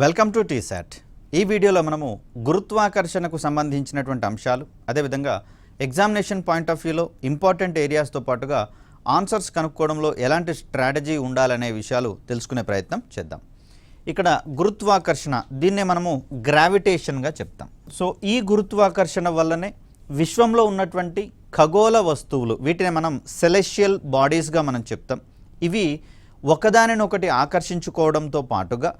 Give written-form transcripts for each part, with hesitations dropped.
Welcome to T-SAT. ఈ వీడియోలో మనము గురుత్వాకర్షణకు సంబంధించినటువంటి అంశాలు, అదేవిధంగా ఎగ్జామినేషన్ పాయింట్ ఆఫ్ వ్యూలో ఇంపార్టెంట్ ఏరియాస్తో పాటుగా ఆన్సర్స్ కనుక్కోవడంలో ఎలాంటి స్ట్రాటజీ ఉండాలనే విషయాలు తెలుసుకునే ప్రయత్నం చేద్దాం. ఇక్కడ గురుత్వాకర్షణ, దీన్నే మనము గ్రావిటేషన్గా చెప్తాం. సో ఈ గురుత్వాకర్షణ వల్లనే విశ్వంలో ఉన్నటువంటి ఖగోళ వస్తువులు, వీటిని మనం సెలెస్టియల్ బాడీస్గా మనం చెప్తాం. ఇవి ఒకదానినొకటి ఆకర్షించుకోవడంతో పాటుగా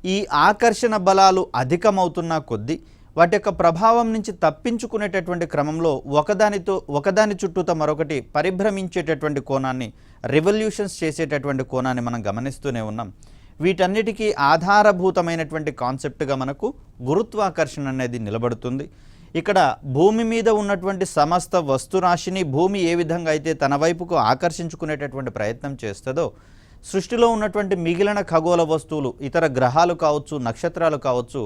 ఈ ఆకర్షణ బలాలు అధికమవుతున్న కొద్దీ వాటి యొక్క ప్రభావం నుంచి తప్పించుకునేటటువంటి క్రమంలో ఒకదాని చుట్టూతో మరొకటి పరిభ్రమించేటటువంటి కోణాన్ని, రెవల్యూషన్స్ చేసేటటువంటి కోణాన్ని మనం గమనిస్తూనే ఉన్నాం. వీటన్నిటికీ ఆధారభూతమైనటువంటి కాన్సెప్ట్గా మనకు గురుత్వాకర్షణ అనేది నిలబడుతుంది. ఇక్కడ భూమి మీద ఉన్నటువంటి సమస్త వస్తురాశిని భూమి ఏ విధంగా అయితే తన వైపుకు ఆకర్షించుకునేటటువంటి ప్రయత్నం చేస్తుందో, సృష్టిలో ఉన్నటువంటి మిగిలిన ఖగోళ వస్తువులు, ఇతర గ్రహాలు కావచ్చు, నక్షత్రాలు కావచ్చు,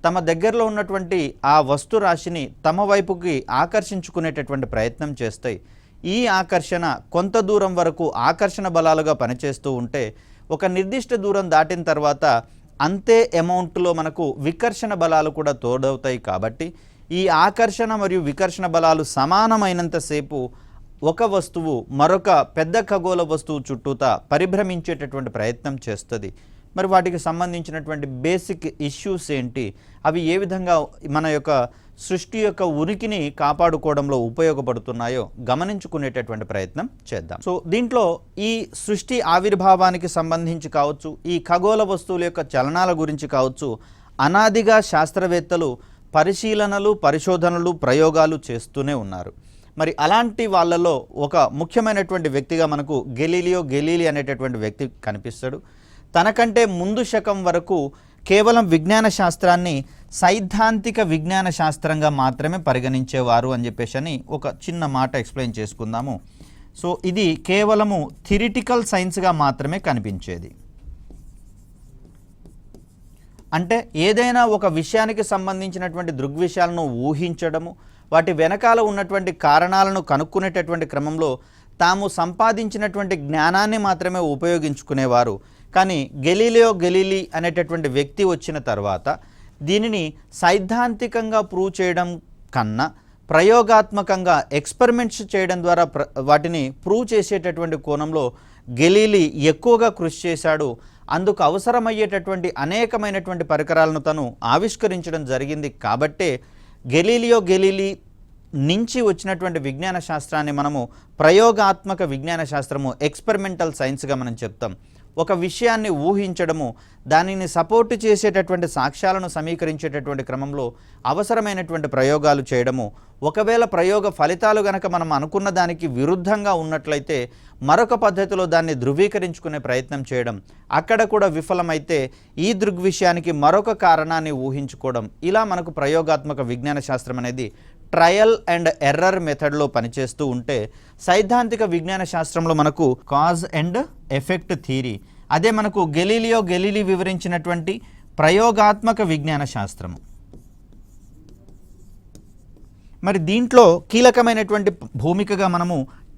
తమ దగ్గరలో ఉన్నటువంటి ఆ వస్తురాశిని తమ వైపుకి ఆకర్షించుకునేటటువంటి ప్రయత్నం చేస్తాయి. ఈ ఆకర్షణ కొంత దూరం వరకు ఆకర్షణ బలాలుగా పనిచేస్తూ ఉంటే, ఒక నిర్దిష్ట దూరం దాటిన తర్వాత అంతే అమౌంట్లో మనకు వికర్షణ బలాలు కూడా తోడవుతాయి. కాబట్టి ఈ ఆకర్షణ మరియు వికర్షణ బలాలు సమానమైనంతసేపు ఒక వస్తువు మరొక పెద్ద ఖగోళ వస్తువు చుట్టూతా పరిభ్రమించేటటువంటి ప్రయత్నం చేస్తుంది. మరి వాటికి సంబంధించినటువంటి బేసిక్ ఇష్యూస్ ఏంటి, అవి ఏ విధంగా మన యొక్క సృష్టి యొక్క ఉనికిని కాపాడుకోవడంలో ఉపయోగపడుతున్నాయో గమనించుకునేటటువంటి ప్రయత్నం చేద్దాం. సో దీంట్లో ఈ సృష్టి ఆవిర్భావానికి సంబంధించి కావచ్చు, ఈ ఖగోళ వస్తువుల యొక్క చలనాల గురించి కావచ్చు, అనాదిగా శాస్త్రవేత్తలు పరిశీలనలు, పరిశోధనలు, ప్రయోగాలు చేస్తూనే ఉన్నారు. మరి అలాంటి వాళ్ళలో ఒక ముఖ్యమైనటువంటి వ్యక్తిగా మనకు గెలీలియో గెలీలీ అనేటటువంటి వ్యక్తి కనిపిస్తాడు. తనకంటే ముందు శకం వరకు కేవలం విజ్ఞాన శాస్త్రాన్ని సైద్ధాంతిక విజ్ఞాన శాస్త్రంగా మాత్రమే పరిగణించేవారు అని చెప్పేసి ఒక చిన్న మాట ఎక్స్ప్లెయిన్ చేసుకుందాము. సో ఇది కేవలము థిరిటికల్ సైన్స్గా మాత్రమే కనిపించేది. అంటే ఏదైనా ఒక విషయానికి సంబంధించినటువంటి దృగ్విషయాలను ఊహించడము, వాటి వెనకాల ఉన్నటువంటి కారణాలను కనుక్కునేటటువంటి క్రమంలో తాము సంపాదించినటువంటి జ్ఞానాన్ని మాత్రమే ఉపయోగించుకునేవారు. కానీ గెలీలియో గెలీలీ అనేటటువంటి వ్యక్తి వచ్చిన తర్వాత దీనిని సైద్ధాంతికంగా ప్రూవ్ చేయడం కన్నా ప్రయోగాత్మకంగా ఎక్స్పెరిమెంట్స్ చేయడం ద్వారా వాటిని ప్రూవ్ చేసేటటువంటి కోణంలో గెలీలీ ఎక్కువగా కృషి చేశాడు. అందుకు అవసరమయ్యేటటువంటి అనేకమైనటువంటి పరికరాలను తను ఆవిష్కరించడం జరిగింది. కాబట్టే గెలీలియో గెలీలీ నుంచి వచ్చినటువంటి విజ్ఞాన శాస్త్రాన్ని మనము ప్రయోగాత్మక విజ్ఞాన శాస్త్రము, ఎక్స్పెరిమెంటల్ సైన్స్గా మనం చెప్తాం. ఒక విషయాన్ని ఊహించడము, దానిని సపోర్ట్ చేసేటటువంటి సాక్ష్యాలను సమీకరించేటటువంటి క్రమంలో అవసరమైనటువంటి ప్రయోగాలు చేయడము, ఒకవేళ ప్రయోగ ఫలితాలు గనక మనం అనుకున్న దానికి విరుద్ధంగా ఉన్నట్లయితే మరొక పద్ధతిలో దాన్ని ధృవీకరించుకునే ప్రయత్నం చేయడం, అక్కడ కూడా విఫలమైతే ఈ దృగ్విషయానికి మరొక కారణాన్ని ఊహించుకోవడం, ఇలా మనకు ప్రయోగాత్మక విజ్ఞాన శాస్త్రం అనేది ట్రయల్ అండ్ ఎర్రర్ మెథడ్లో పనిచేస్తూ ఉంటే, సైద్ధాంతిక విజ్ఞాన శాస్త్రంలో మనకు కాజ్ అండ్ ఎఫెక్ట్ థియరీ, అదే మనకు గెలీలియో గెలీలీ వివరించినటువంటి ప్రయోగాత్మక విజ్ఞాన శాస్త్రము. మరి దీంట్లో కీలకమైనటువంటి భూమికగా మనము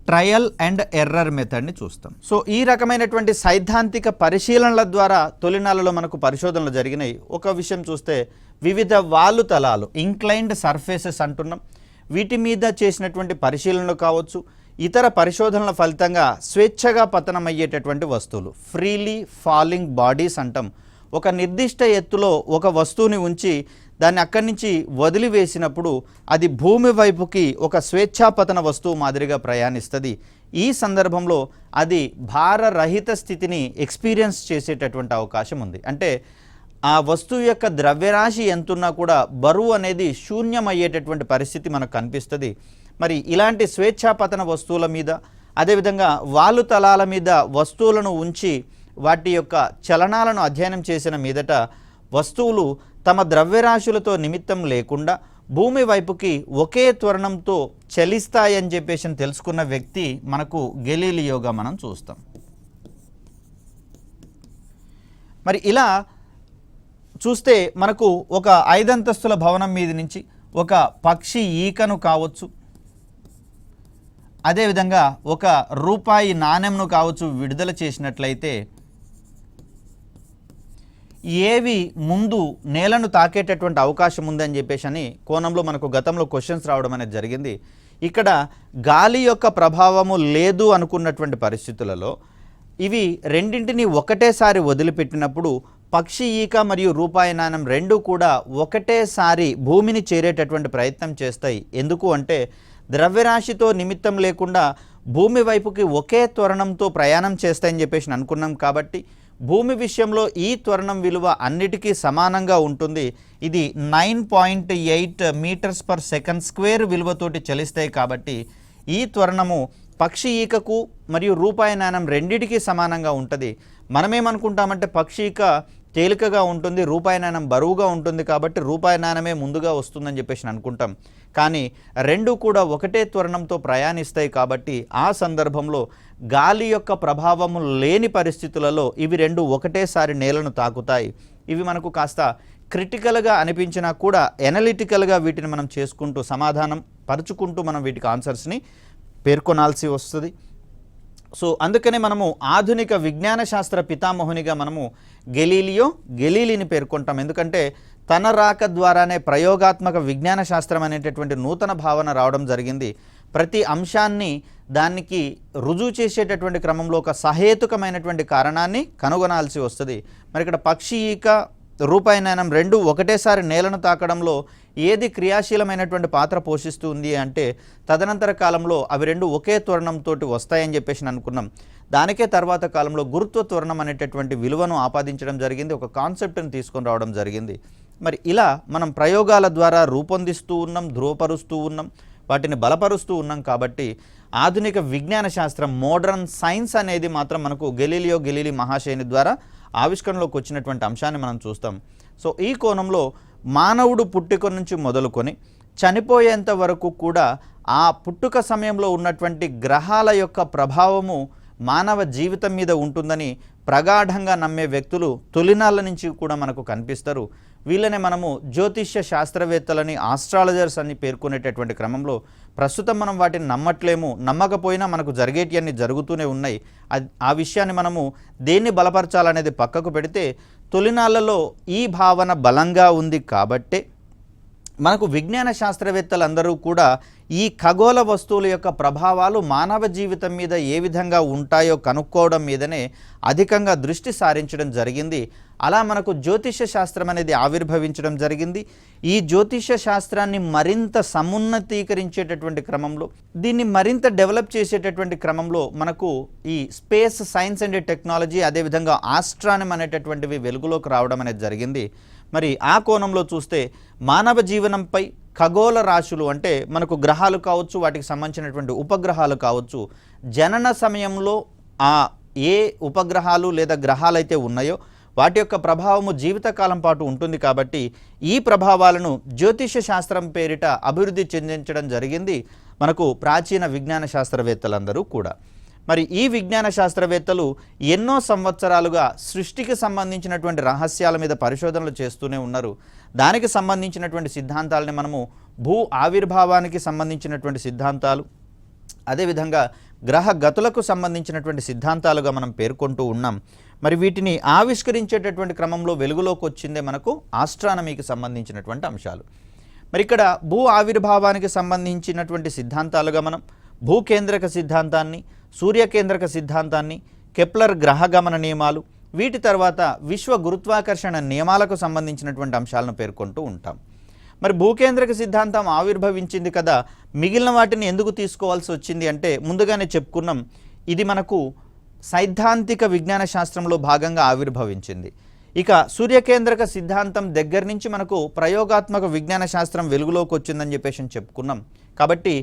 ట్రయల్ అండ్ ఎర్రర్ మెథడ్ని చూస్తాం. సో ఈ రకమైనటువంటి సైద్ధాంతిక పరిశీలనల ద్వారా తొలినాళ్ళలో మనకు పరిశోధనలు జరిగినాయి. ఒక విషయం చూస్తే వివిధ వాలు తలాలు, ఇంక్లైన్డ్ సర్ఫేసెస్ అంటున్నాం, వీటి మీద చేసినటువంటి పరిశీలనలు కావచ్చు, ఇతర పరిశోధనల ఫలితంగా స్వేచ్ఛగా పతనమయ్యేటటువంటి వస్తువులు, ఫ్రీలీ ఫాలింగ్ బాడీస్ అంటాం. ఒక నిర్దిష్ట ఎత్తులో ఒక వస్తువుని ఉంచి దాన్ని అక్కడి నుంచి వదిలివేసినప్పుడు అది భూమి వైపుకి ఒక స్వేచ్ఛాపతన వస్తువు మాదిరిగా ప్రయాణిస్తుంది. ఈ సందర్భంలో అది భారరహిత స్థితిని ఎక్స్పీరియన్స్ చేసేటటువంటి అవకాశం ఉంది. అంటే ఆ వస్తువు యొక్క ద్రవ్యరాశి ఎంతున్నా కూడా బరువు అనేది శూన్యమయ్యేటటువంటి పరిస్థితి మనకు కనిపిస్తుంది. మరి ఇలాంటి స్వేచ్ఛాపతన వస్తువుల మీద, అదేవిధంగా వాలు తలాల మీద వస్తువులను ఉంచి వాటి యొక్క చలనాలను అధ్యయనం చేసిన మీదట వస్తువులు తమ ద్రవ్యరాశులతో నిమిత్తం లేకుండా భూమి వైపుకి ఒకే త్వరణంతో చలిస్తాయని చెప్పేసి తెలుసుకున్న వ్యక్తి మనకు గెలీలియోగా మనం చూస్తాం. మరి ఇలా చూస్తే మనకు ఒక 5 అంతస్తుల భవనం మీద నుంచి ఒక పక్షి ఈకను కావచ్చు, అదేవిధంగా ఒక రూపాయి నాణెంను కావచ్చు విడుదల చేసినట్లయితే ఏవి ముందు నేలను తాకేటటువంటి అవకాశం ఉందని చెప్పేసి కోణంలో మనకు గతంలో క్వశ్చన్స్ రావడం అనేది జరిగింది. ఇక్కడ గాలి యొక్క ప్రభావము లేదు అనుకున్నటువంటి పరిస్థితులలో ఇవి రెండింటిని ఒకటేసారి వదిలిపెట్టినప్పుడు పక్షి ఈక మరియు రూపాయి నాణెం రెండు కూడా ఒకటేసారి భూమిని చేరేటటువంటి ప్రయత్నం చేస్తాయి. ఎందుకు అంటే ద్రవ్యరాశితో నిమిత్తం లేకుండా భూమి వైపుకి ఒకే త్వరణంతో ప్రయాణం చేస్తాయని చెప్పేసి అనుకున్నాం. కాబట్టి భూమి విషయంలో ఈ త్వరణం విలువ అన్నిటికీ సమానంగా ఉంటుంది. ఇది 9.8 మీటర్స్ పర్ సెకండ్ స్క్వేర్ విలువతోటి చలిస్తాయి. కాబట్టి ఈ త్వరణము పక్షి ఈకకు మరియు రూపాయి నాణెం రెండిటికి సమానంగా ఉంటుంది. మనమేమనుకుంటామంటే పక్షి ఈక తేలికగా ఉంటుంది, రూపాయి నాణెం బరువుగా ఉంటుంది, కాబట్టి రూపాయి నాణెమే ముందుగా వస్తుందని చెప్పేసి అనుకుంటాం. కానీ రెండు కూడా ఒకటే త్వరణంతో ప్రయాణిస్తాయి. కాబట్టి ఆ సందర్భంలో గాలి యొక్క ప్రభావము లేని పరిస్థితులలో ఇవి రెండు ఒకటేసారి నేలను తాకుతాయి. ఇవి మనకు కాస్త క్రిటికల్గా అనిపించినా కూడా ఎనలిటికల్గా వీటిని మనం చేసుకుంటూ సమాధానం పరుచుకుంటూ మనం వీటికి ఆన్సర్స్ని పేర్కొనాల్సి వస్తుంది. సో అందుకనే మనము ఆధునిక విజ్ఞాన శాస్త్ర పితామహునిగా మనము గెలీలీని పేర్కొంటాం. ఎందుకంటే తన రాక ద్వారానే ప్రయోగాత్మక విజ్ఞాన శాస్త్రం అనేటటువంటి నూతన భావన రావడం జరిగింది. ప్రతి అంశాన్ని దానికి రుజువు చేసేటటువంటి క్రమంలో ఒక సహేతుకమైనటువంటి కారణాన్ని కనుగొనాల్సి వస్తుంది. మరి ఇక్కడ పక్షి ఈక రూపాయి నాణెం రెండు ఒకటేసారి నేలను తాకడంలో ఏది క్రియాశీలమైనటువంటి పాత్ర పోషిస్తుంది అంటే తదనంతర కాలంలో అవి రెండు ఒకే త్వరణంతో వస్తాయని చెప్పేసి అనుకున్నాం. దానికే తర్వాత కాలంలో గురుత్వ త్వరణం అనేటటువంటి విలువను ఆపాదించడం జరిగింది, ఒక కాన్సెప్ట్ని తీసుకొని రావడం జరిగింది. మరి ఇలా మనం ప్రయోగాల ద్వారా రూపొందిస్తూ ఉన్నాం, ధృవపరుస్తూ ఉన్నాం, వాటిని బలపరుస్తూ ఉన్నాం. కాబట్టి ఆధునిక విజ్ఞాన శాస్త్రం మోడర్న్ సైన్స్ అనేది మాత్రం మనకు గెలీలీ మహాశయుని ద్వారా ఆవిష్కరణలోకి వచ్చినటువంటి అంశాన్ని మనం చూస్తాం. సో ఈ కోణంలో మానవుడు పుట్టుక నుంచి మొదలుకొని చనిపోయేంత వరకు కూడా ఆ పుట్టుక సమయంలో ఉన్నటువంటి గ్రహాల యొక్క ప్రభావము మానవ జీవితం మీద ఉంటుందని ప్రగాఢంగా నమ్మే వ్యక్తులు తొలినాళ్ళ నుంచి కూడా మనకు కనిపిస్తారు. వీళ్ళనే మనము జ్యోతిష్య శాస్త్రవేత్తలని, ఆస్ట్రాలజర్స్ అని పేర్కొనేటటువంటి క్రమంలో ప్రస్తుతం మనం వాటిని నమ్మట్లేము, నమ్మకపోయినా మనకు జరిగేటివన్నీ జరుగుతూనే ఉన్నాయి. ఆ విషయాన్ని మనము దేన్ని బలపరచాలనేది పక్కకు పెడితే తొలినాళ్ళలో ఈ భావన బలంగా ఉంది. కాబట్టే మనకు విజ్ఞాన శాస్త్రవేత్తలందరూ కూడా ఈ ఖగోళ వస్తువుల యొక్క ప్రభావాలు మానవ జీవితం మీద ఏ విధంగా ఉంటాయో కనుక్కోవడం మీదనే అధికంగా దృష్టి సారించడం జరిగింది. అలా మనకు జ్యోతిష శాస్త్రం అనేది ఆవిర్భవించడం జరిగింది. ఈ జ్యోతిష శాస్త్రాన్ని మరింత సమున్నతీకరించేటటువంటి క్రమంలో, దీన్ని మరింత డెవలప్ చేసేటటువంటి క్రమంలో మనకు ఈ స్పేస్ సైన్స్ అండ్ టెక్నాలజీ, అదేవిధంగా ఆస్ట్రానమీ అనేటటువంటివి వెలుగులోకి రావడం అనేది జరిగింది. మరి ఆ కోణంలో చూస్తే మానవ జీవనంపై ఖగోళ రాశులు అంటే మనకు గ్రహాలు కావచ్చు, వాటికి సంబంధించినటువంటి ఉపగ్రహాలు కావచ్చు, జనన సమయంలో ఆ ఏ ఉపగ్రహాలు లేదా గ్రహాలు అయితే ఉన్నాయో వాటి యొక్క ప్రభావము జీవితకాలం పాటు ఉంటుంది. కాబట్టి ఈ ప్రభావాలను జ్యోతిష శాస్త్రం పేరిట అభివృద్ధి చెందించడం జరిగింది మనకు ప్రాచీన విజ్ఞాన శాస్త్రవేత్తలందరూ కూడా. మరి ఈ విజ్ఞాన శాస్త్రవేత్తలు ఎన్నో సంవత్సరాలుగా సృష్టికి సంబంధించినటువంటి రహస్యాల మీద పరిశోధనలు చేస్తూనే ఉన్నారు. దానికి సంబంధించినటువంటి సిద్ధాంతాలని మనము భూ ఆవిర్భావానికి సంబంధించినటువంటి సిద్ధాంతాలు, అదేవిధంగా గ్రహ గతులకు సంబంధించినటువంటి సిద్ధాంతాలుగా మనం పేర్కొంటూ ఉన్నాం. మరి వీటిని ఆవిష్కరించేటటువంటి క్రమంలో వెలుగులోకి వచ్చిందే మనకు ఆస్ట్రానమీకి సంబంధించినటువంటి అంశాలు. మరి ఇక్కడ భూ ఆవిర్భావానికి సంబంధించినటువంటి సిద్ధాంతాలుగా మనం భూకేంద్రక సిద్ధాంతాన్ని, సూర్యకేంద్రక సిద్ధాంతాన్ని, కెప్లర్ గ్రహగమన నియమాలు, వీటి తర్వాత విశ్వ గురుత్వాకర్షణ నియమాలకు సంబంధించినటువంటి అంశాలను పేర్కొంటూ ఉంటాం. మరి భూకేంద్రక సిద్ధాంతం ఆవిర్భవించింది కదా, మిగిలిన వాటిని ఎందుకు తీసుకోవాల్సి వచ్చింది అంటే ముందుగానే చెప్పుకున్నాం, ఇది మనకు సైద్ధాంతిక విజ్ఞాన శాస్త్రంలో భాగంగా ఆవిర్భవించింది. ఇక సూర్యకేంద్రక సిద్ధాంతం దగ్గర నుంచి మనకు ప్రయోగాత్మక విజ్ఞాన శాస్త్రం వెలుగులోకి వచ్చిందని చెప్పేసి చెప్పుకున్నాం. కాబట్టి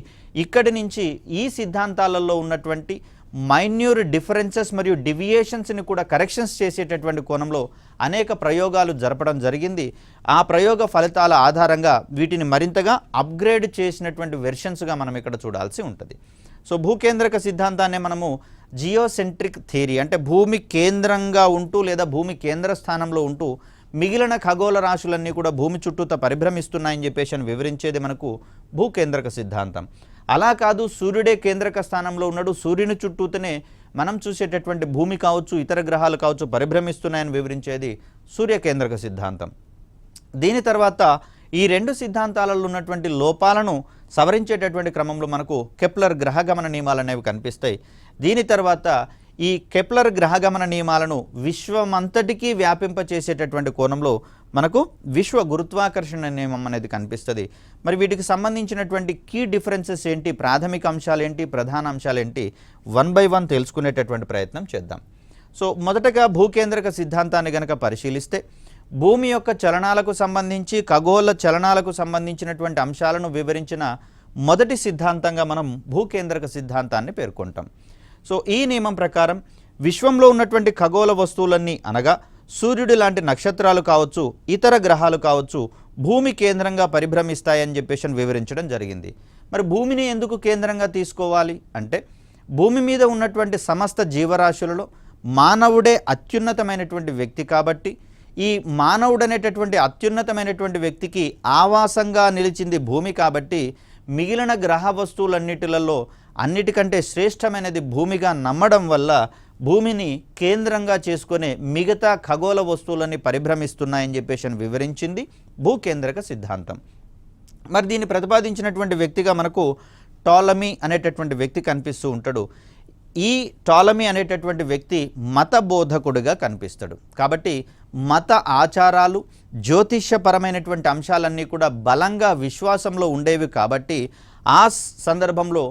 ఇక్కడి నుంచి ఈ సిద్ధాంతాలలో ఉన్నటువంటి మైన్యూర్ డిఫరెన్సెస్ మరియు డివియేషన్స్ని కూడా కరెక్షన్స్ చేసేటటువంటి కోణంలో అనేక ప్రయోగాలు జరపడం జరిగింది. ఆ ప్రయోగ ఫలితాల ఆధారంగా వీటిని మరింతగా అప్గ్రేడ్ చేసినటువంటి వెర్షన్స్గా మనం ఇక్కడ చూడాల్సి ఉంటుంది. సో భూకేంద్రక సిద్ధాంతాన్ని మనము జియోసెంట్రిక్ థియరీ అంటే భూమి కేంద్రంగా ఉంటూ లేదా భూమి కేంద్ర స్థానంలో ఉంటూ మిగిలిన ఖగోళ రాశులన్నీ కూడా భూమి చుట్టూత పరిభ్రమిస్తున్నాయని చెప్పేసి వివరించేది మనకు భూకేంద్రక సిద్ధాంతం. అలా కాదు, సూర్యుడే కేంద్రక స్థానంలో ఉన్నాడు, సూర్యుని చుట్టూతనే మనం చూసేటటువంటి భూమి కావచ్చు, ఇతర గ్రహాలు కావచ్చు పరిభ్రమిస్తున్నాయని వివరించేది సూర్యకేంద్రక సిద్ధాంతం. దీని తర్వాత ఈ రెండు సిద్ధాంతాలలో ఉన్నటువంటి లోపాలను సవరించేటటువంటి క్రమంలో మనకు కెప్లర్ గ్రహగమన నియమాలు అనేవి కనిపిస్తాయి. దీని తర్వాత ఈ కెప్లర్ గ్రహగమన నియమాలను విశ్వమంతటికీ వ్యాపింపచేసేటటువంటి కోణంలో మనకు విశ్వ గురుత్వాకర్షణ నియమం అనేది కనిపిస్తుంది. మరి వీటికి సంబంధించినటువంటి కీ డిఫరెన్సెస్ ఏంటి, ప్రాథమిక అంశాలు ఏంటి, ప్రధాన అంశాలు ఏంటి, 1 by 1 తెలుసుకునేటటువంటి ప్రయత్నం చేద్దాం. సో మొదటగా భూకేంద్రక సిద్ధాంతాన్ని గనక పరిశీలిస్తే భూమి యొక్క చలనాలకు సంబంధించి ఖగోళ చలనాలకు సంబంధించినటువంటి అంశాలను వివరించిన మొదటి సిద్ధాంతంగా మనం భూకేంద్రక సిద్ధాంతాన్ని పేర్కొంటాం. సో ఈ నియమం ప్రకారం విశ్వంలో ఉన్నటువంటి ఖగోళ వస్తువులన్నీ అనగా సూర్యుడు లాంటి నక్షత్రాలు కావచ్చు, ఇతర గ్రహాలు కావచ్చు, భూమి కేంద్రంగా పరిభ్రమిస్తాయని చెప్పేసి వివరించడం జరిగింది. మరి భూమిని ఎందుకు కేంద్రంగా తీసుకోవాలి అంటే భూమి మీద ఉన్నటువంటి సమస్త జీవరాశులలో మానవుడే అత్యున్నతమైనటువంటి వ్యక్తి కాబట్టి ఈ మానవుడు అనేటటువంటి అత్యున్నతమైనటువంటి వ్యక్తికి ఆవాసంగా నిలిచింది భూమి కాబట్టి మిగిలిన గ్రహ వస్తువులన్నిటిలలో అన్నిటికంటే శ్రేష్టమైనది భూమిగా నమ్మడం వల్ల భూమిని కేంద్రంగా చేసుకునే మిగతా ఖగోళ వస్తువులన్నీ పరిభ్రమిస్తున్నాయని చెప్పేసి వివరించింది భూకేంద్రక సిద్ధాంతం. మరి దీన్ని ప్రతిపాదించినటువంటి వ్యక్తిగా మనకు టాలమీ అనేటటువంటి వ్యక్తి కనిపిస్తూ ఉంటాడు. ఈ టాలమీ అనేటటువంటి వ్యక్తి మత బోధకుడిగా కనిపిస్తాడు. కాబట్టి మత ఆచారాలు, జ్యోతిష్యపరమైనటువంటి అంశాలన్నీ కూడా బలంగా విశ్వాసంలో ఉండేవి కాబట్టి ఆ సందర్భంలో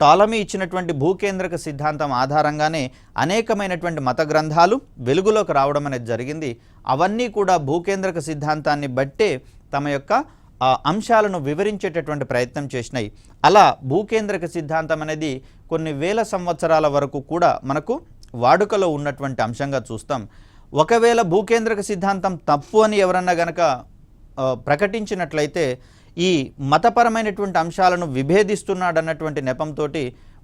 టాలమీ ఇచ్చినటువంటి భూకేంద్రక సిద్ధాంతం ఆధారంగానే అనేకమైనటువంటి మత గ్రంథాలు వెలుగులోకి రావడం అనేది జరిగింది. అవన్నీ కూడా భూకేంద్రక సిద్ధాంతాన్ని బట్టే తమ యొక్క అంశాలను వివరించేటటువంటి ప్రయత్నం చేసినాయి. అలా భూకేంద్రక సిద్ధాంతం అనేది కొన్ని వేల సంవత్సరాల వరకు కూడా మనకు వాడుకలో ఉన్నటువంటి అంశంగా చూస్తాం. ఒకవేళ భూకేంద్రక సిద్ధాంతం తప్పు అని ఎవరన్నా గనక ప్రకటించినట్లయితే ఈ మతపరమైనటువంటి అంశాలను విభేదిస్తున్నాడన్నటువంటి నెపంతో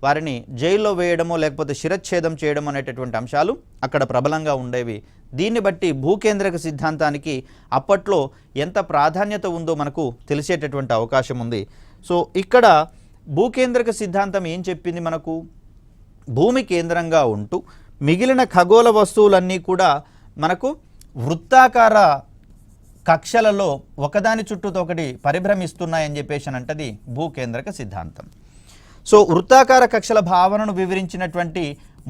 వారిని జైల్లో వేయడమో లేకపోతే శిరచ్ఛేదం చేయడం అనేటటువంటి అంశాలు అక్కడ ప్రబలంగా ఉండేవి. దీన్ని బట్టి భూకేంద్రక సిద్ధాంతానికి అప్పట్లో ఎంత ప్రాధాన్యత ఉందో మనకు తెలిసేటటువంటి అవకాశం ఉంది. సో ఇక్కడ భూకేంద్రక సిద్ధాంతం ఏం చెప్పింది, మనకు భూమి కేంద్రంగా ఉంటూ మిగిలిన ఖగోళ వస్తువులన్నీ కూడా మనకు వృత్తాకార కక్షలలో ఒకదాని చుట్టూతో ఒకటి పరిభ్రమిస్తున్నాయని చెప్పేసి అంటది భూకేంద్రక సిద్ధాంతం. సో వృత్తాకార కక్షల భావనను వివరించినటువంటి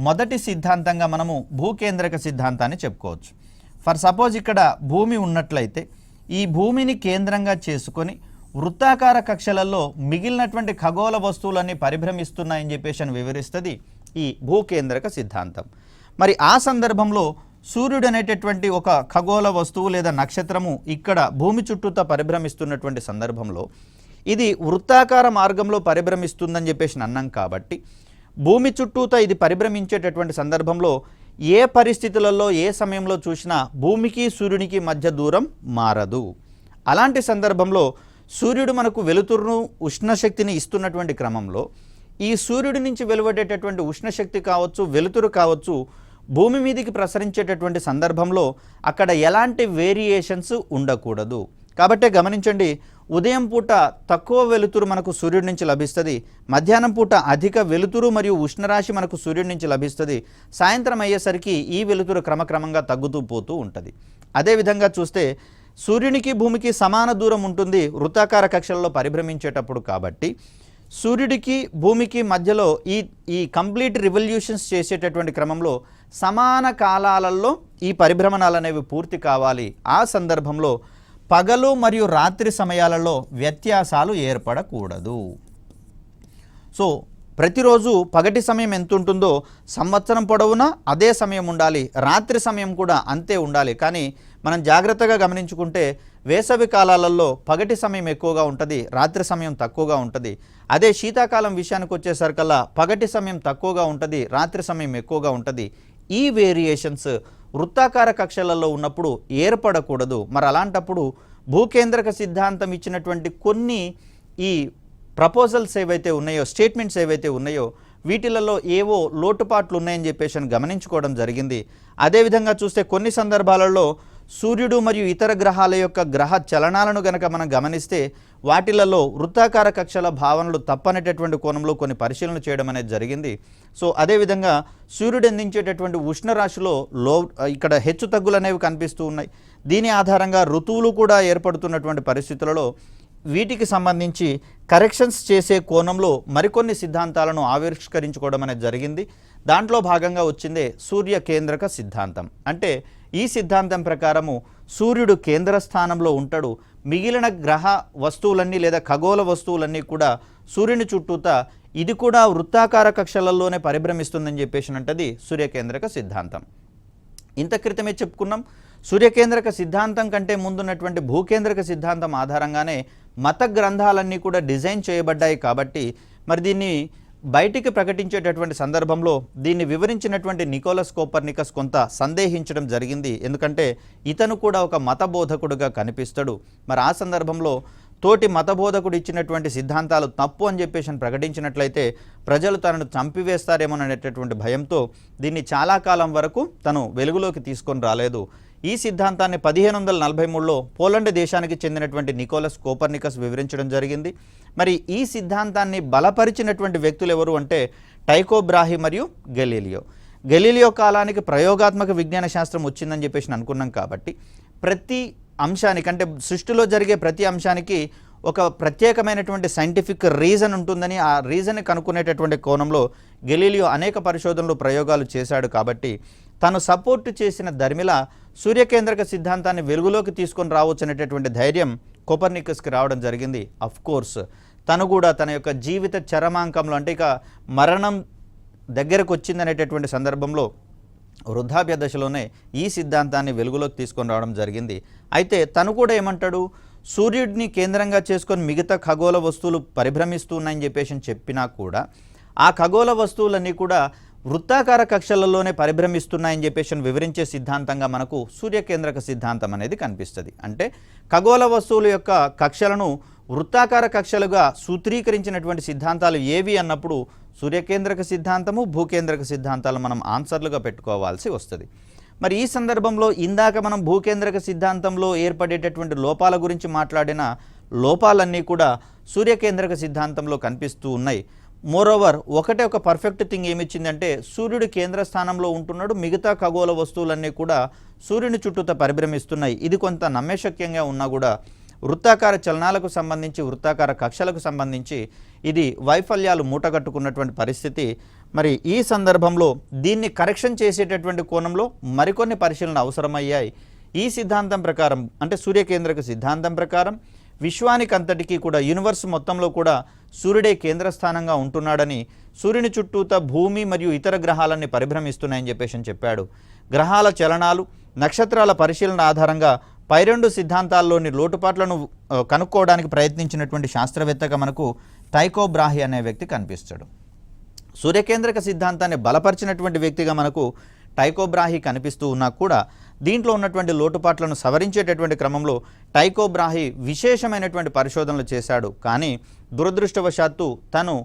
మొదటి సిద్ధాంతంగా మనము భూకేంద్రక సిద్ధాంతాన్ని చెప్పుకోవచ్చు. ఫర్ సపోజ్ ఇక్కడ భూమి ఉన్నట్లయితే ఈ భూమిని కేంద్రంగా చేసుకొని వృత్తాకార కక్షలలో మిగిలినటువంటి ఖగోళ వస్తువులన్నీ పరిభ్రమిస్తున్నాయని చెప్పేసి వివరిస్తుంది ఈ భూకేంద్రక సిద్ధాంతం. మరి ఆ సందర్భంలో సూర్యుడు అనేటటువంటి ఒక ఖగోళ వస్తువు లేదా నక్షత్రము ఇక్కడ భూమి చుట్టూతో పరిభ్రమిస్తున్నటువంటి సందర్భంలో ఇది వృత్తాకార మార్గంలో పరిభ్రమిస్తుందని చెప్పేసి అన్నాం కాబట్టి భూమి చుట్టూతో ఇది పరిభ్రమించేటటువంటి సందర్భంలో ఏ పరిస్థితులలో ఏ సమయంలో చూసినా భూమికి సూర్యునికి మధ్య దూరం మారదు. అలాంటి సందర్భంలో సూర్యుడు మనకు వెలుతురును ఉష్ణశక్తిని ఇస్తున్నటువంటి క్రమంలో ఈ సూర్యుడి నుంచి వెలువడేటటువంటి ఉష్ణశక్తి కావచ్చు, వెలుతురు కావచ్చు, భూమి మీదకి ప్రసరించేటటువంటి సందర్భంలో అక్కడ ఎలాంటి వేరియేషన్స్ ఉండకూడదు. కాబట్టే గమనించండి, ఉదయం పూట తక్కువ వెలుతురు మనకు సూర్యుడి నుంచి లభిస్తుంది, మధ్యాహ్నం పూట అధిక వెలుతురు మరియు ఉష్ణరాశి మనకు సూర్యుడి నుంచి లభిస్తుంది, సాయంత్రం అయ్యేసరికి ఈ వెలుతురు క్రమక్రమంగా తగ్గుతూ పోతూ ఉంటుంది. అదేవిధంగా చూస్తే సూర్యునికి భూమికి సమాన దూరం ఉంటుంది వృత్తాకార కక్షలలో పరిభ్రమించేటప్పుడు. కాబట్టి సూర్యుడికి భూమికి మధ్యలో ఈ కంప్లీట్ రివల్యూషన్స్ చేసేటటువంటి క్రమంలో సమాన కాలాలలో ఈ పరిభ్రమణాలు అనేవి పూర్తి కావాలి. ఆ సందర్భంలో పగలు మరియు రాత్రి సమయాలలో వ్యత్యాసాలు ఏర్పడకూడదు. సో ప్రతిరోజు పగటి సమయం ఎంత ఉంటుందో సంవత్సరం పొడవునా అదే సమయం ఉండాలి, రాత్రి సమయం కూడా అంతే ఉండాలి. కానీ మనం జాగ్రత్తగా గమనించుకుంటే వేసవి కాలాలలో పగటి సమయం ఎక్కువగా ఉంటుంది, రాత్రి సమయం తక్కువగా ఉంటుంది. అదే శీతాకాలం విషయానికి వచ్చేసరికల్లా పగటి సమయం తక్కువగా ఉంటుంది, రాత్రి సమయం ఎక్కువగా ఉంటుంది. ఈ వేరియేషన్స్ వృత్తాకార కక్షలలో ఉన్నప్పుడు ఏర్పడకూడదు. మరి అలాంటప్పుడు భూకేంద్రక సిద్ధాంతం ఇచ్చినటువంటి కొన్ని ఈ ప్రపోజల్స్ ఏవైతే ఉన్నాయో, స్టేట్మెంట్స్ ఏవైతే ఉన్నాయో వీటిలలో ఏవో లోటుపాట్లు ఉన్నాయని చెప్పేసి గమనించుకోవడం జరిగింది. అదేవిధంగా చూస్తే కొన్ని సందర్భాలలో సూర్యుడు మరియు ఇతర గ్రహాల యొక్క గ్రహ చలనాలను గనక మనం గమనిస్తే వాటిలలో వృత్తాకార కక్షల భావనలు తప్పనేటటువంటి కోణంలో కొన్ని పరిశీలన చేయడం అనేది జరిగింది. సో అదేవిధంగా సూర్యుడు అందించేటటువంటి ఉష్ణరాశిలో ఇక్కడ హెచ్చు తగ్గులు అనేవి కనిపిస్తూ ఉన్నాయి. దీని ఆధారంగా ఋతువులు కూడా ఏర్పడుతున్నటువంటి పరిస్థితులలో వీటికి సంబంధించి కరెక్షన్స్ చేసే కోణంలో మరికొన్ని సిద్ధాంతాలను ఆవిష్కరించుకోవడం అనేది జరిగింది. దాంట్లో భాగంగా వచ్చిందే సూర్య కేంద్రక సిద్ధాంతం. అంటే ఈ సిద్ధాంతం ప్రకారము సూర్యుడు కేంద్ర స్థానంలో ఉంటాడు, మిగిలిన గ్రహ వస్తువులన్నీ లేదా ఖగోళ వస్తువులన్నీ కూడా సూర్యుని చుట్టూతా ఇది కూడా వృత్తాకార కక్షలలోనే పరిభ్రమిస్తుందని చెప్పేసి అంటది సూర్యకేంద్రక సిద్ధాంతం. ఇంత క్రితమే చెప్పుకున్నాం, సూర్యకేంద్రక సిద్ధాంతం కంటే ముందున్నటువంటి భూకేంద్రక సిద్ధాంతం ఆధారంగానే మత గ్రంథాలన్నీ కూడా డిజైన్ చేయబడ్డాయి. కాబట్టి మరి దీన్ని బయటికి ప్రకటించేటటువంటి సందర్భంలో దీన్ని వివరించినటువంటి నికోలస్ కోపర్నికస్ కొంత సందేహించడం జరిగింది. ఎందుకంటే ఇతను కూడా ఒక మత బోధకుడుగా కనిపిస్తాడు. మరి ఆ సందర్భంలో తోటి మతబోధకుడు ఇచ్చినటువంటి సిద్ధాంతాలు తప్పు అని చెప్పేసి ప్రకటించినట్లయితే ప్రజలు తనను చంపివేస్తారేమోననేటటువంటి భయంతో దీన్ని చాలా కాలం వరకు తను వెలుగులోకి తీసుకొని రాలేదు. ఈ సిద్ధాంతాన్ని 1543లో పోలండ్ దేశానికి చెందినటువంటి నికోలస్ కోపర్నికస్ వివరించడం జరిగింది. మరి ఈ సిద్ధాంతాన్ని బలపరిచినటువంటి వ్యక్తులు ఎవరు అంటే టైకో బ్రాహి మరియు గెలీలియో కాలానికి ప్రయోగాత్మక విజ్ఞాన శాస్త్రం వచ్చిందని చెప్పేసి అనుకున్నాం. కాబట్టి ప్రతి అంశానికి అంటే సృష్టిలో జరిగే ప్రతి అంశానికి ఒక ప్రత్యేకమైనటువంటి సైంటిఫిక్ రీజన్ ఉంటుందని, ఆ రీజన్ కనుక్కునేటటువంటి కోణంలో గెలీలియో అనేక పరిశోధనలు ప్రయోగాలు చేశాడు. కాబట్టి తను సపోర్టు చేసిన ధర్మిల సూర్యకేంద్రక సిద్ధాంతాన్ని వెలుగులోకి తీసుకొని రావచ్చు అనేటటువంటి ధైర్యం కోపర్నికస్కి రావడం జరిగింది. అఫ్ కోర్స్ తను కూడా తన యొక్క జీవిత చరమాంకంలో అంటే ఇక మరణం దగ్గరకు వచ్చిందనేటటువంటి సందర్భంలో వృద్ధాప్య దశలోనే ఈ సిద్ధాంతాన్ని వెలుగులోకి తీసుకొని రావడం జరిగింది. అయితే తను కూడా ఏమంటాడు, సూర్యుడిని కేంద్రంగా చేసుకొని మిగతా ఖగోళ వస్తువులు పరిభ్రమిస్తున్నాయని చెప్పేసి చెప్పినా కూడా ఆ ఖగోళ వస్తువులన్నీ కూడా వృత్తాకార కక్షలలోనే పరిభ్రమిస్తున్నాయని చెప్పేసి వివరించే సిద్ధాంతంగా మనకు సూర్యకేంద్రక సిద్ధాంతం అనేది కనిపిస్తుంది. అంటే ఖగోళ వస్తువుల యొక్క కక్షలను వృత్తాకార కక్షలుగా సూత్రీకరించినటువంటి సిద్ధాంతాలు ఏవి అన్నప్పుడు సూర్యకేంద్రక సిద్ధాంతము, భూకేంద్రక సిద్ధాంతాలు మనం ఆన్సర్లుగా పెట్టుకోవాల్సి వస్తుంది. మరి ఈ సందర్భంలో ఇందాక మనం భూకేంద్రక సిద్ధాంతంలో ఏర్పడేటటువంటి లోపాల గురించి మాట్లాడిన లోపాలన్నీ కూడా సూర్యకేంద్రక సిద్ధాంతంలో కనిపిస్తూ ఉన్నాయి. మోరోవర్ ఒక పర్ఫెక్ట్ థింగ్ ఏమిచ్చిందంటే సూర్యుడు కేంద్ర స్థానంలో ఉంటున్నాడు, మిగతా ఖగోళ వస్తువులన్నీ కూడా సూర్యుని చుట్టూత పరిభ్రమిస్తున్నాయి. ఇది కొంత నమ్మశక్యంగా ఉన్నా కూడా వృత్తాకార చలనాలకు సంబంధించి, వృత్తాకార కక్షలకు సంబంధించి ఇది వైఫల్యాలు మూటగట్టుకున్నటువంటి పరిస్థితి. మరి ఈ సందర్భంలో దీన్ని కరెక్షన్ చేసేటటువంటి కోణంలో మరికొన్ని పరిశీలన అవసరమయ్యాయి. ఈ సిద్ధాంతం ప్రకారం అంటే సూర్యకేంద్రక సిద్ధాంతం ప్రకారం విశ్వానికి అంతటికీ కూడా యూనివర్స్ మొత్తంలో కూడా సూర్యుడే కేంద్రస్థానంగా ఉంటున్నాడని, సూర్యుని చుట్టూత భూమి మరియు ఇతర గ్రహాలన్నీ పరిభ్రమిస్తున్నాయని చెప్పేసి చెప్పాడు. గ్రహాల చలనాలు, నక్షత్రాల పరిశీలన ఆధారంగా పై రెండు సిద్ధాంతాల్లోని లోటుపాట్లను కనుక్కోవడానికి ప్రయత్నించినటువంటి శాస్త్రవేత్తగా మనకు టైకో బ్రాహి అనే వ్యక్తి కనిపిస్తాడు. సూర్యకేంద్రక సిద్ధాంతాన్ని బలపరిచినటువంటి వ్యక్తిగా మనకు టైకో బ్రాహి కనిపిస్తూ ఉన్నా కూడా దీంట్లో ఉన్నటువంటి లోటుపాట్లను సవరించేటటువంటి క్రమంలో టైకో బ్రాహి విశేషమైనటువంటి పరిశోధనలు చేశాడు. కానీ దురదృష్టవశాత్తు తను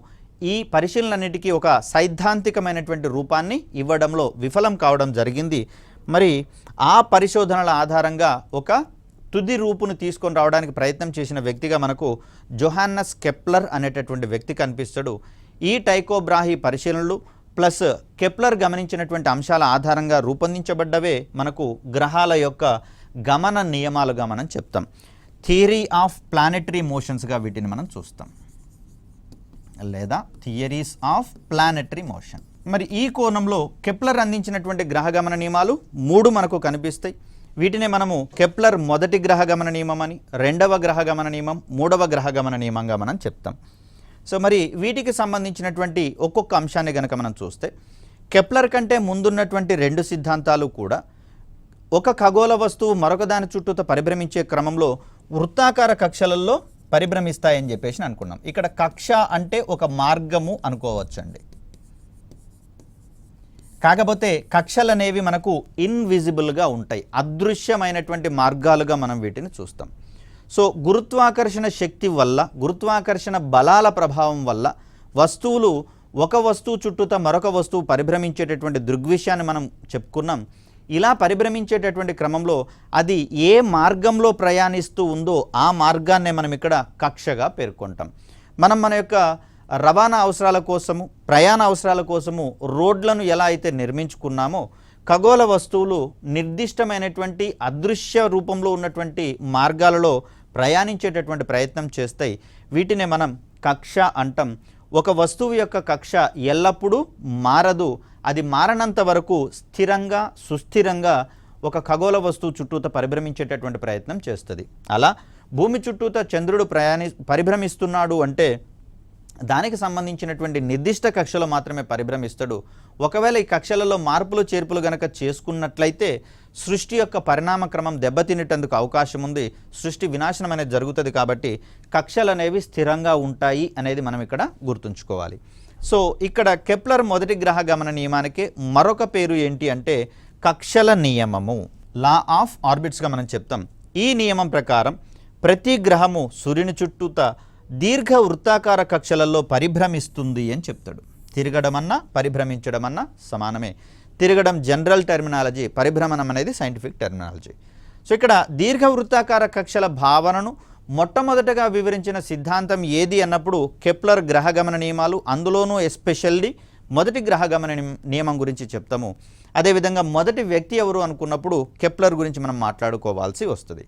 ఈ పరిశీలనన్నిటికీ ఒక సైద్ధాంతికమైనటువంటి రూపాన్ని ఇవ్వడంలో విఫలం కావడం జరిగింది. మరి ఆ పరిశోధనల ఆధారంగా ఒక తుది రూపును తీసుకొని రావడానికి ప్రయత్నం చేసిన వ్యక్తిగా మనకు జోహాన్నస్ కెప్లర్ అనేటటువంటి వ్యక్తి కనిపిస్తాడు. ఈ టైకో బ్రాహి పరిశీలనలు ప్లస్ కెప్లర్ గమనించినటువంటి అంశాల ఆధారంగా రూపొందించబడ్డవే మనకు గ్రహాల యొక్క గమన నియమాలుగా మనం చెప్తాం. థియరీ ఆఫ్ ప్లానెటరీ మోషన్స్గా వీటిని మనం చూస్తాం, లేదా థియరీస్ ఆఫ్ ప్లానెటరీ మోషన్. మరి ఈ కోణంలో కెప్లర్ అందించినటువంటి గ్రహ గమన నియమాలు 3 మనకు కనిపిస్తాయి. వీటిని మనము కెప్లర్ మొదటి గ్రహ గమన నియమం అని, రెండవ గ్రహ గమన నియమం, మూడవ గ్రహ గమన నియమంగా మనం చెప్తాం. సో మరి వీటికి సంబంధించినటువంటి ఒక్కొక్క అంశాన్ని కనుక మనం చూస్తే కెప్లర్ కంటే ముందున్నటువంటి 2 సిద్ధాంతాలు కూడా ఒక ఖగోళ వస్తువు మరొక దాని చుట్టూతో పరిభ్రమించే క్రమంలో వృత్తాకార కక్షలలో పరిభ్రమిస్తాయని చెప్పేసి అనుకున్నాం. ఇక్కడ కక్ష అంటే ఒక మార్గము అనుకోవచ్చండి. కాకపోతే కక్షలు అనేవి మనకు ఇన్విజిబుల్గా ఉంటాయి, అదృశ్యమైనటువంటి మార్గాలుగా మనం వీటిని చూస్తాం. సో గురుత్వాకర్షణ శక్తి వల్ల, గురుత్వాకర్షణ బలాల ప్రభావం వల్ల వస్తువులు ఒక వస్తువు చుట్టూతో మరొక వస్తువు పరిభ్రమించేటటువంటి దృగ్విషయాన్ని మనం చెప్పుకున్నాం. ఇలా పరిభ్రమించేటటువంటి క్రమంలో అది ఏ మార్గంలో ప్రయాణిస్తూ ఉందో ఆ మార్గాన్నే మనం ఇక్కడ కక్షగా పేర్కొంటాం. మనం మన యొక్క రవాణా అవసరాల కోసము, ప్రయాణ అవసరాల కోసము రోడ్లను ఎలా అయితే నిర్మించుకున్నామో, ఖగోళ వస్తువులు నిర్దిష్టమైనటువంటి అదృశ్య రూపంలో ఉన్నటువంటి మార్గాలలో ప్రయాణించేటటువంటి ప్రయత్నం చేస్తాయి. వీటిని మనం కక్ష అంటాం. ఒక వస్తువు యొక్క కక్ష ఎల్లప్పుడూ మారదు. అది మారనంత వరకు స్థిరంగా, సుస్థిరంగా ఒక ఖగోళ వస్తువు చుట్టూత పరిభ్రమించేటటువంటి ప్రయత్నం చేస్తుంది. అలా భూమి చుట్టూత చంద్రుడు పరిభ్రమిస్తున్నాడు అంటే దానికి సంబంధించినటువంటి నిర్దిష్ట కక్షలో మాత్రమే పరిభ్రమిస్తాడు. ఒకవేళ ఈ కక్షలలో మార్పులు చేర్పులు గనక చేసుకున్నట్లయితే సృష్టి యొక్క పరిణామ క్రమం దెబ్బతినేటందుకు అవకాశం ఉంది. సృష్టి వినాశనం అనేది జరుగుతుంది. కాబట్టి కక్షలు అనేవి స్థిరంగా ఉంటాయి అనేది మనం ఇక్కడ గుర్తుంచుకోవాలి. సో ఇక్కడ కెప్లర్ మొదటి గ్రహ గమన నియమానికి మరొక పేరు ఏంటి అంటే కక్షల నియమము, లా ఆఫ్ ఆర్బిట్స్గా మనం చెప్తాం. ఈ నియమం ప్రకారం ప్రతి గ్రహము సూర్యుని చుట్టూత దీర్ఘ వృత్తాకార కక్షలలో పరిభ్రమిస్తుంది అని చెప్తాడు. తిరగడం అన్నా పరిభ్రమించడం అన్నా సమానమే. తిరగడం జనరల్ టెర్మినాలజీ, పరిభ్రమణం అనేది సైంటిఫిక్ టెర్మినాలజీ. సో ఇక్కడ దీర్ఘ వృత్తాకార కక్షల భావనను మొట్టమొదటగా వివరించిన సిద్ధాంతం ఏది అన్నప్పుడు కెప్లర్ గ్రహగమన నియమాలు, అందులోనూ ఎస్పెషల్లీ మొదటి గ్రహగమన నియమం గురించి చెప్తాము. అదేవిధంగా మొదటి వ్యక్తి ఎవరు అనుకున్నప్పుడు కెప్లర్ గురించి మనం మాట్లాడుకోవాల్సి వస్తుంది.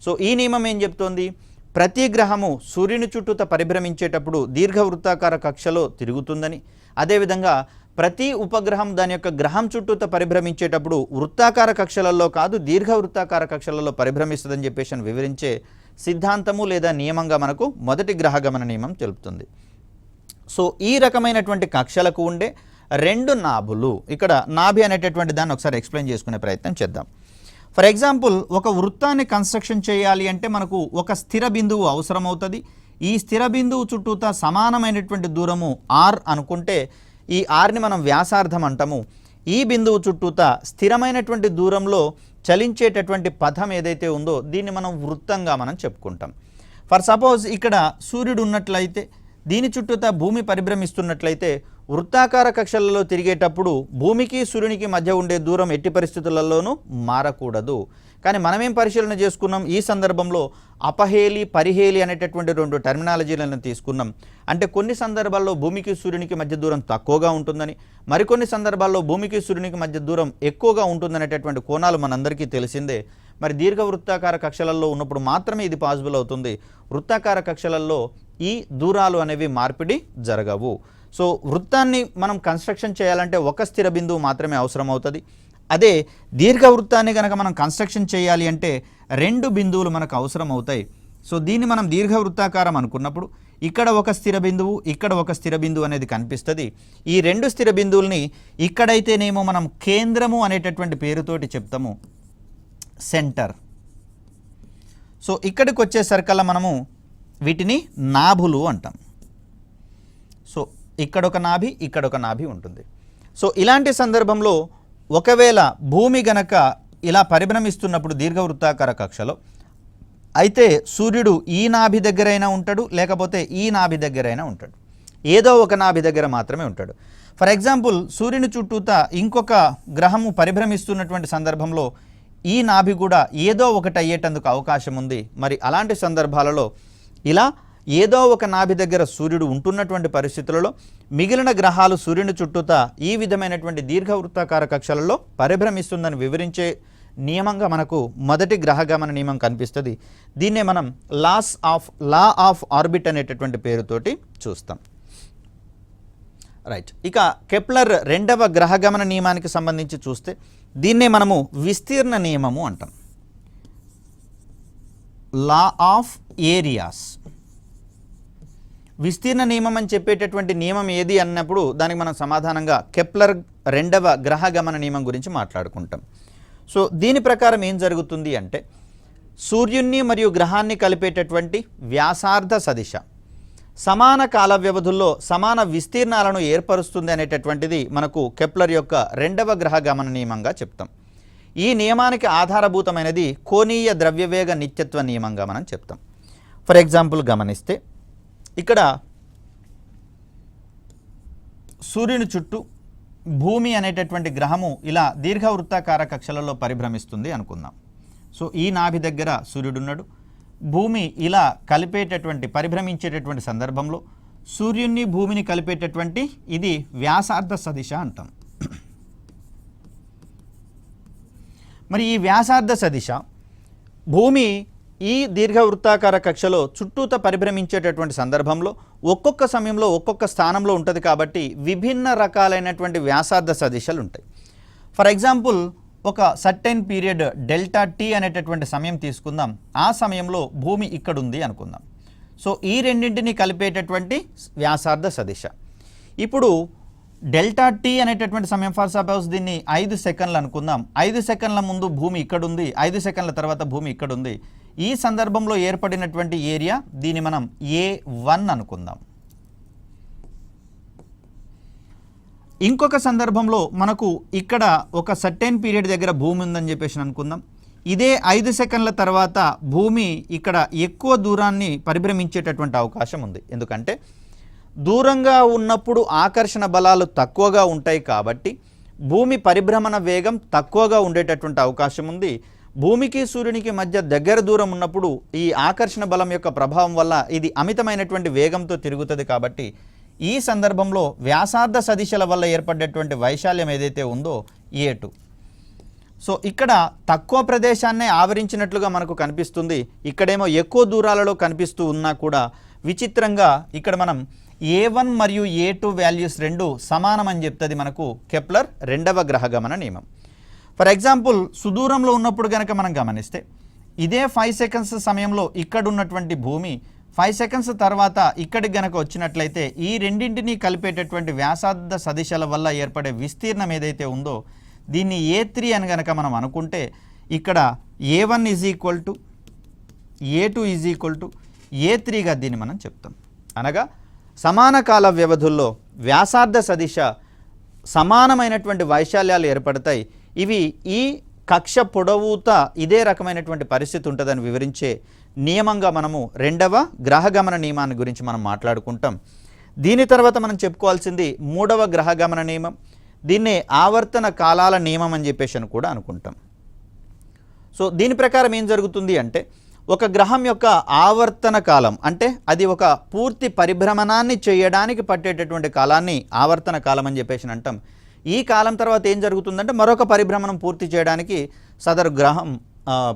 సో ఈ నియమం ఏం చెప్తోంది? ప్రతి గ్రహము సూర్యుని చుట్టూత పరిభ్రమించేటప్పుడు దీర్ఘ వృత్తాకార కక్షలో తిరుగుతుందని, అదేవిధంగా ప్రతి ఉపగ్రహం దాని యొక్క గ్రహం చుట్టూత పరిభ్రమించేటప్పుడు వృత్తాకార కక్షలలో కాదు దీర్ఘ వృత్తాకార కక్షలలో పరిభ్రమిస్తుందని చెప్పేసి వివరించే సిద్ధాంతము లేదా నియమంగా మనకు మొదటి గ్రహగమన నియమం తెలుపుతుంది. సో ఈ రకమైనటువంటి కక్షలకు ఉండే రెండు నాభులు, ఇక్కడ నాభి అనేటటువంటి దాన్ని ఒకసారి ఎక్స్ప్లెయిన్ చేసుకునే ప్రయత్నం చేద్దాం. ఫర్ ఎగ్జాంపుల్, ఒక వృత్తాన్ని కన్స్ట్రక్షన్ చేయాలి అంటే మనకు ఒక స్థిర బిందువు అవసరమవుతుంది. ఈ స్థిర బిందువు చుట్టూతా సమానమైనటువంటి దూరము r అనుకుంటే ఈ rని మనం వ్యాసార్థం అంటాము. ఈ బిందువు చుట్టూతా స్థిరమైనటువంటి దూరంలో చలించేటటువంటి పథం ఏదైతే ఉందో దీన్ని మనం వృత్తంగా మనం చెప్పుకుంటాం. ఫర్ సపోజ్ ఇక్కడ సూర్యుడు ఉన్నట్లయితే, దీని చుట్టూతా భూమి పరిభ్రమిస్తున్నట్లయితే వృత్తాకార కక్షలలో తిరిగేటప్పుడు భూమికి సూర్యునికి మధ్య ఉండే దూరం ఎట్టి పరిస్థితులలోనూ మారకూడదు. కానీ మనమేం పరిశీలన చేసుకున్నాం? ఈ సందర్భంలో అపహేలి, పరిహేలి అనేటటువంటి రెండు టెర్మినాలజీలను తీసుకున్నాం. అంటే కొన్ని సందర్భాల్లో భూమికి సూర్యునికి మధ్య దూరం తక్కువగా ఉంటుందని, మరికొన్ని సందర్భాల్లో భూమికి సూర్యునికి మధ్య దూరం ఎక్కువగా ఉంటుందనేటటువంటి కోణాలు మనందరికీ తెలిసిందే. మరి దీర్ఘ వృత్తాకార కక్షలలో ఉన్నప్పుడు మాత్రమే ఇది పాసిబుల్ అవుతుంది. వృత్తాకార కక్షలలో ఈ దూరాలు అనేవి మార్పిడి జరగవు. సో వృత్తాన్ని మనం కన్స్ట్రక్షన్ చేయాలంటే ఒక స్థిర బిందువు మాత్రమే అవసరం అవుతుంది. అదే దీర్ఘ వృత్తాన్ని కనుక మనం కన్స్ట్రక్షన్ చేయాలి అంటే రెండు బిందువులు మనకు అవసరం అవుతాయి. సో దీన్ని మనం దీర్ఘ వృత్తాకారం అనుకున్నప్పుడు ఇక్కడ ఒక స్థిర బిందువు, ఇక్కడ ఒక స్థిర బిందువు అనేది కనిపిస్తుంది. ఈ రెండు స్థిర బిందువుల్ని ఇక్కడైతేనేమో మనం కేంద్రము అనేటటువంటి పేరుతోటి చెప్తాము, సెంటర్. సో ఇక్కడికి వచ్చేసరికల్లా మనము వీటిని నాభులు అంటాం. సో ఇక్కడ ఒక నాభి, ఇక్కడ ఒక నాభి ఉంటుంది. సో ఇలాంటి సందర్భంలో ఒకవేళ భూమి గనక ఇలా పరిభ్రమిస్తున్నప్పుడు దీర్ఘవృత్తాకార కక్షలో అయితే సూర్యుడు ఈ నాభి దగ్గరైనా ఉంటాడు, లేకపోతే ఈ నాభి దగ్గరైనా ఉంటాడు. ఏదో ఒక నాభి దగ్గర మాత్రమే ఉంటాడు. ఫర్ ఎగ్జాంపుల్, సూర్యుని చుట్టూతా ఇంకొక గ్రహము పరిభ్రమిస్తున్నటువంటి సందర్భంలో ఈ నాభి కూడా ఏదో ఒకటి అయ్యేటందుకు అవకాశం ఉంది. మరి అలాంటి సందర్భాలలో ఇలా ఏదో ఒక నాభి దగ్గర సూర్యుడు ఉంటున్నటువంటి పరిస్థితులలో మిగిలిన గ్రహాలు సూర్యుని చుట్టూతా ఈ విధమైనటువంటి దీర్ఘవృత్తాకార కక్షలలో పరిభ్రమిస్తుందని వివరించే నియమంగా మనకు మొదటి గ్రహగమన నియమం కనిపిస్తుంది. దీన్నే మనం లా ఆఫ్ ఆర్బిట్ అనేటటువంటి పేరుతోటి చూస్తాం. రైట్. ఇక కెప్లర్ రెండవ గ్రహగమన నియమానికి సంబంధించి చూస్తే దీన్నే మనము విస్తీర్ణ నియమము అంటాం, లా ఆఫ్ ఏరియాస్. విస్తీర్ణ నియమం అని చెప్పేటటువంటి నియమం ఏది అన్నప్పుడు దానికి మనం సమాధానంగా కెప్లర్ రెండవ గ్రహగమన నియమం గురించి మాట్లాడుకుంటాం. సో దీని ప్రకారం ఏం జరుగుతుంది అంటే సూర్యున్ని మరియు గ్రహాన్ని కలిపేటటువంటి వ్యాసార్థ సదిశ సమాన కాల వ్యవధుల్లో సమాన విస్తీర్ణాలను ఏర్పరుస్తుంది అనేటటువంటిది మనకు కెప్లర్ యొక్క రెండవ గ్రహగమన నియమంగా చెప్తాం. ఈ నియమానికి ఆధారభూతమైనది కోణీయ ద్రవ్యవేగ నిత్యత్వ నియమంగా మనం చెప్తాం. ఫర్ ఎగ్జాంపుల్ గమనిస్తే ఇక్కడ సూర్యుని చుట్టూ భూమి అనేటటువంటి గ్రహము ఇలా దీర్ఘవృత్తాకార కక్షలలో పరిభ్రమిస్తుంది అనుకుందాం. సో ఈ నాభి దగ్గర సూర్యుడు ఉన్నాడు. భూమి ఇలా కలిపేటటువంటి పరిభ్రమించేటటువంటి సందర్భంలో సూర్యుని భూమిని కలిపేటటువంటి ఇది వ్యాసార్థ సదిశ అంటాం. మరి ఈ వ్యాసార్థ సదిశ భూమి ఈ దీర్ఘవృత్తాకార కక్షలో చుట్టూత పరిభ్రమించేటటువంటి సందర్భంలో ఒక్కొక్క సమయంలో ఒక్కొక్క స్థానంలో ఉంటుంది కాబట్టి విభిన్న రకాలైనటువంటి వ్యాసార్థ సదిశలు ఉంటాయి. ఫర్ ఎగ్జాంపుల్ ఒక సర్టెన్ పీరియడ్ డెల్టా టీ అనేటటువంటి సమయం తీసుకుందాం. ఆ సమయంలో భూమి ఇక్కడ ఉంది అనుకుందాం. సో ఈ రెండింటిని కలిపేటటువంటి వ్యాసార్థ సదిశ. ఇప్పుడు డెల్టా టీ అనేటటువంటి సమయం ఫర్ సపోజ్ దీన్ని 5 సెకండ్లు అనుకుందాం. 5 సెకండ్ల ముందు భూమి ఇక్కడ ఉంది, 5 సెకండ్ల తర్వాత భూమి ఇక్కడ ఉంది. ఈ సందర్భంలో ఏర్పడినటువంటి ఏరియా దీన్ని మనం A1 అనుకుందాం. ఇంకొక సందర్భంలో మనకు ఇక్కడ ఒక సర్టెన్ పీరియడ్ దగ్గర భూమి ఉందని చెప్పేసి అనుకుందాం. ఇదే 5 సెకండ్ల తర్వాత భూమి ఇక్కడ ఎక్కువ దూరాన్ని పరిభ్రమించేటటువంటి అవకాశం ఉంది. ఎందుకంటే దూరంగా ఉన్నప్పుడు ఆకర్షణ బలాలు తక్కువగా ఉంటాయి కాబట్టి భూమి పరిభ్రమణ వేగం తక్కువగా ఉండేటటువంటి అవకాశం ఉంది. భూమికి సూర్యునికి మధ్య దగ్గర దూరం ఉన్నప్పుడు ఈ ఆకర్షణ బలం యొక్క ప్రభావం వల్ల ఇది అమితమైనటువంటి వేగంతో తిరుగుతుంది. కాబట్టి ఈ సందర్భంలో వ్యాసార్థ సదిశల వల్ల ఏర్పడేటువంటి వైశాల్యం ఏదైతే ఉందో A2. సో ఇక్కడ తక్కువ ప్రదేశాన్నే ఆవరించినట్లుగా మనకు కనిపిస్తుంది. ఇక్కడేమో ఎక్కువ దూరాలలో కనిపిస్తూ ఉన్నా కూడా విచిత్రంగా ఇక్కడ మనం A1 మరియు A2 వాల్యూస్ రెండు సమానమని చెప్తుంది మనకు కెప్లర్ రెండవ గ్రహగమన నియమం. ఫర్ ఎగ్జాంపుల్ సుదూరంలో ఉన్నప్పుడు కనుక మనం గమనిస్తే ఇదే 5 సెకండ్స్ సమయంలో ఇక్కడ ఉన్నటువంటి భూమి 5 సెకండ్స్ తర్వాత ఇక్కడికి గనక వచ్చినట్లయితే ఈ రెండింటినీ కలిపేటటువంటి వ్యాసార్థ సదిశల వల్ల ఏర్పడే విస్తీర్ణం ఏదైతే ఉందో దీన్ని A3 అని గనక మనం అనుకుంటే ఇక్కడ A1 is equal to A2 is equal to A3గా దీన్ని మనం చెప్తాం. అనగా సమాన కాల వ్యవధుల్లో వ్యాసార్థ సదిశ సమానమైనటువంటి వైశాల్యాలు ఏర్పడతాయి. ఇవి ఈ కక్ష పొడవుత ఇదే రకమైనటువంటి పరిస్థితి ఉంటుందని వివరించే నియమంగా మనము రెండవ గ్రహగమన నియమాన్ని గురించి మనం మాట్లాడుకుంటాం. దీని తర్వాత మనం చెప్పుకోవాల్సింది మూడవ గ్రహగమన నియమం. దీన్నే ఆవర్తన కాలాల నియమం అని చెప్పేసి కూడా అనుకుంటాం. సో దీని ప్రకారం ఏం జరుగుతుంది అంటే ఒక గ్రహం యొక్క ఆవర్తన కాలం అంటే అది ఒక పూర్తి పరిభ్రమణాన్ని చేయడానికి పట్టేటటువంటి కాలాన్ని ఆవర్తన కాలం అని చెప్పేసి అంటాం. ఈ కాలం తర్వాత ఏం జరుగుతుందంటే మరొక పరిభ్రమణం పూర్తి చేయడానికి సదరు గ్రహం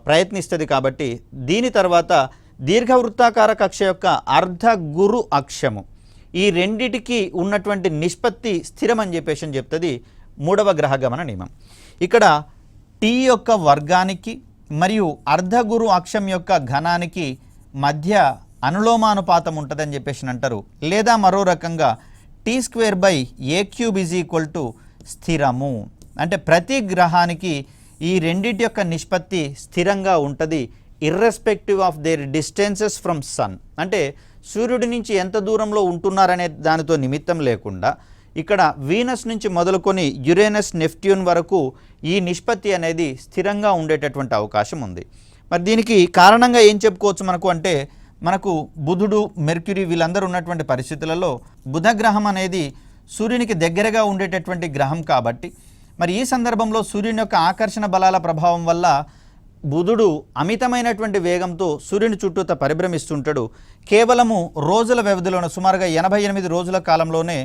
ప్రయత్నిస్తుంది. కాబట్టి దీని తర్వాత దీర్ఘవృత్తాకార కక్ష యొక్క అర్ధ గురు అక్షము ఈ రెండిటికి ఉన్నటువంటి నిష్పత్తి స్థిరం అని చెప్పేసి చెప్తుంది మూడవ గ్రహగమన నియమం. ఇక్కడ టీ యొక్క వర్గానికి మరియు అర్ధగురు అక్షం యొక్క ఘనానికి మధ్య అనులోమానుపాతం ఉంటుందని చెప్పేసి అంటారు. లేదా మరో రకంగా T²/A³ ఈజ్ ఈక్వల్ టు స్థిరము. అంటే ప్రతి గ్రహానికి ఈ రెండింటి యొక్క నిష్పత్తి స్థిరంగా ఉంటుంది irrespective of their distances from sun. అంటే సూర్యుడి నుంచి ఎంత దూరంలో ఉంటున్నారనే దానితో నిమిత్తం లేకుండా ఇక్కడ వీనస్ నుంచి మొదలుకొని యురేనస్ నెప్ట్యూన్ వరకు ఈ నిష్పత్తి అనేది స్థిరంగా ఉండేటటువంటి అవకాశం ఉంది. మరి దీనికి కారణంగా ఏం చెప్పుకోవచ్చు మనకు అంటే మనకు బుధుడు మెర్క్యూరీ వీళ్ళందరూ ఉన్నటువంటి పరిస్థితులలో బుధ గ్రహం అనేది సూర్యునికి దగ్గరగా ఉండేటటువంటి గ్రహం కాబట్టి మరి ఈ సందర్భంలో సూర్యుని యొక్క ఆకర్షణ బలాల ప్రభావం వల్ల బుధుడు అమితమైనటువంటి వేగంతో సూర్యుని చుట్టూత పరిభ్రమిస్తుంటాడు. కేవలము రోజుల వ్యవధిలోనే సుమారుగా 88 రోజుల కాలంలోనే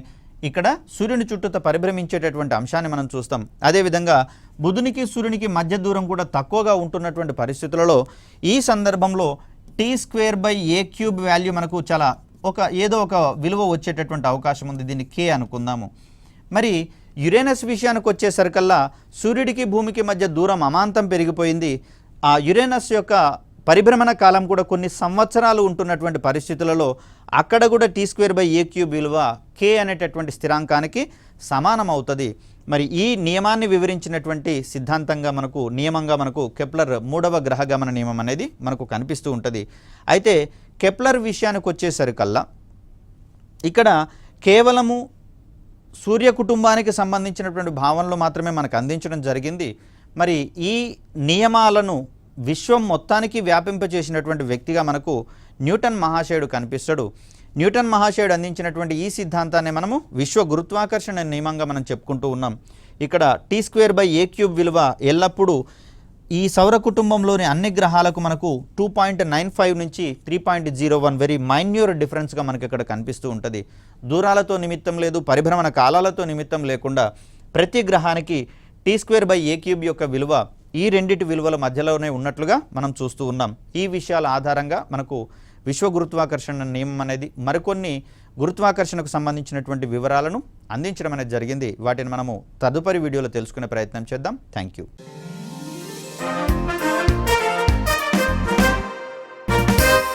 ఇక్కడ సూర్యుని చుట్టూత పరిభ్రమించేటటువంటి అంశాన్ని మనం చూస్తాం. అదేవిధంగా బుధునికి సూర్యునికి మధ్య దూరం కూడా తక్కువగా ఉంటున్నటువంటి పరిస్థితులలో ఈ సందర్భంలో T²/A³ వాల్యూ మనకు చాలా ఏదో ఒక విలువ వచ్చేటటువంటి అవకాశం ఉంది. దీన్ని K అనుకుందాము. మరి యురేనస్ విషయానికి వచ్చేసరికల్లా సూర్యుడికి భూమికి మధ్య దూరం అమాంతం పెరిగిపోయింది. ఆ యురేనస్ యొక్క పరిభ్రమణ కాలం కూడా కొన్ని సంవత్సరాలు ఉంటున్నటువంటి పరిస్థితులలో అక్కడ కూడా T²/A³ విలువ K అనేటటువంటి స్థిరాంకానికి సమానం అవుతుంది. మరి ఈ నియమాన్ని వివరించినటువంటి సిద్ధాంతంగా నియమంగా మనకు కెప్లర్ మూడవ గ్రహగమన నియమం అనేది మనకు కనిపిస్తూ ఉంటుంది. అయితే కెప్లర్ విషయానికి వచ్చేసరికల్లా ఇక్కడ కేవలము సూర్య కుటుంబానికి సంబంధించినటువంటి భావనలు మాత్రమే మనకు అందించడం జరిగింది. మరి ఈ నియమాలను విశ్వం మొత్తానికి వ్యాపింపచేసినటువంటి వ్యక్తిగా మనకు న్యూటన్ మహాశయుడు కనిపిస్తాడు. న్యూటన్ మహాశయుడు అందించినటువంటి ఈ సిద్ధాంతాన్ని మనము విశ్వ గురుత్వాకర్షణ నియమంగా మనం చెప్పుకుంటూ ఉన్నాం. ఇక్కడ T²/a³ విలువ ఎల్లప్పుడూ ఈ సౌర కుటుంబంలోని అన్ని గ్రహాలకు మనకు 2.95 నుంచి 3.01 వెరీ మైన్యూర్ డిఫరెన్స్గా మనకి ఇక్కడ కనిపిస్తూ ఉంటుంది. దూరాలతో నిమిత్తం లేదు, పరిభ్రమణ కాలాలతో నిమిత్తం లేకుండా ప్రతి గ్రహానికి T²/a³ యొక్క విలువ ఈ రెండిటి విలువల మధ్యలోనే ఉన్నట్లుగా మనం చూస్తూ ఉన్నాం. ఈ విషయాల ఆధారంగా మనకు విశ్వ గురుత్వాకర్షణ నియమం అనేది మరికొన్ని గురుత్వాకర్షణకు సంబంధించినటువంటి వివరాలను అందించడం అనేది జరిగింది. వాటిని మనము తదుపరి వీడియోలో తెలుసుకునే ప్రయత్నం చేద్దాం. Thank you.